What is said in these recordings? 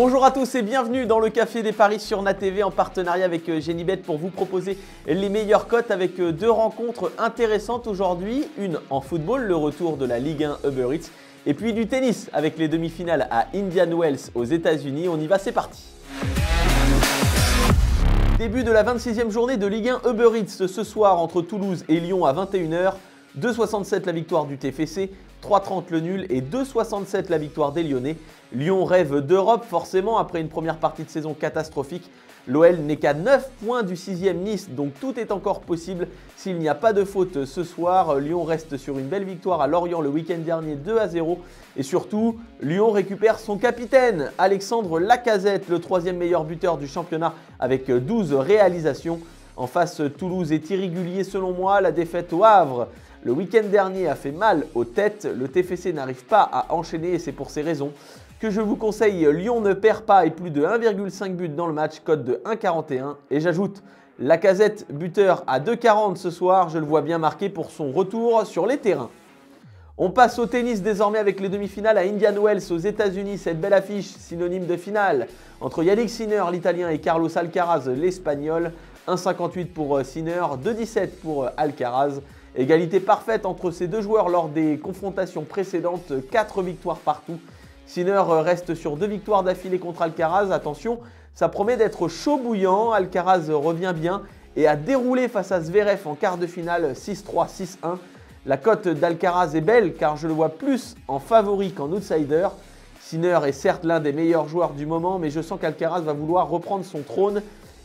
Bonjour à tous et bienvenue dans le Café des Paris sur NatTV en partenariat avec Genibet pour vous proposer les meilleures cotes avec deux rencontres intéressantes aujourd'hui. Une en football, le retour de la Ligue 1 Uber Eats, et puis du tennis avec les demi-finales à Indian Wells aux États-Unis. On y va, c'est parti. Début de la 26e journée de Ligue 1 Uber Eats ce soir entre Toulouse et Lyon à 21h. 2,67 la victoire du TFC, 3,30 le nul et 2,67 la victoire des Lyonnais. Lyon rêve d'Europe forcément après une première partie de saison catastrophique. L'OL n'est qu'à 9 points du 6e Nice, donc tout est encore possible s'il n'y a pas de faute ce soir. Lyon reste sur une belle victoire à Lorient le week-end dernier 2-0. Et surtout, Lyon récupère son capitaine, Alexandre Lacazette, le 3e meilleur buteur du championnat avec 12 réalisations. En face, Toulouse est irrégulier selon moi. La défaite au Havre le week-end dernier a fait mal aux têtes. Le TFC n'arrive pas à enchaîner et c'est pour ces raisons que je vous conseille Lyon ne perd pas et plus de 1,5 but dans le match, cote de 1,41. Et j'ajoute Lacazette buteur à 2,40 ce soir. Je le vois bien marqué pour son retour sur les terrains. On passe au tennis désormais avec les demi-finales à Indian Wells aux États-Unis. Cette belle affiche synonyme de finale entre Yannick Sinner, l'Italien, et Carlos Alcaraz, l'Espagnol. 1,58 pour Sinner, 2,17 pour Alcaraz. Égalité parfaite entre ces deux joueurs lors des confrontations précédentes, 4 victoires partout. Sinner reste sur 2 victoires d'affilée contre Alcaraz. Attention, ça promet d'être chaud bouillant. Alcaraz revient bien et a déroulé face à Zverev en quart de finale 6-3, 6-1. La cote d'Alcaraz est belle car je le vois plus en favori qu'en outsider. Sinner est certes l'un des meilleurs joueurs du moment, mais je sens qu'Alcaraz va vouloir reprendre son trône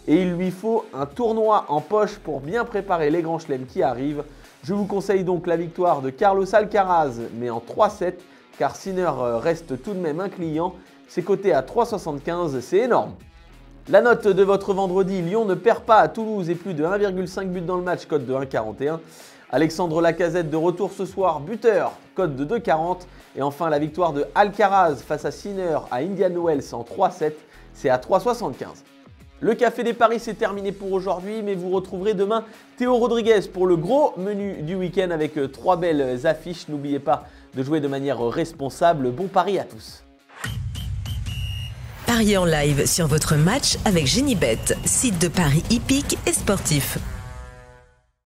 et il lui faut un tournoi en poche pour bien préparer les grands chelems qui arrivent. Je vous conseille donc la victoire de Carlos Alcaraz, mais en 3-7, car Sinner reste tout de même un client. C'est coté à 3,75, c'est énorme. La note de votre vendredi, Lyon ne perd pas à Toulouse et plus de 1,5 but dans le match, cote de 1,41. Alexandre Lacazette de retour ce soir, buteur, cote de 2,40. Et enfin la victoire de Alcaraz face à Sinner à Indian Wells en 3-7, c'est à 3,75. Le Café des Paris, c'est terminé pour aujourd'hui, mais vous retrouverez demain Théo Rodriguez pour le gros menu du week-end avec 3 belles affiches. N'oubliez pas de jouer de manière responsable. Bon pari à tous. Pariez en live sur votre match avec Genibet, site de paris hippique et sportif.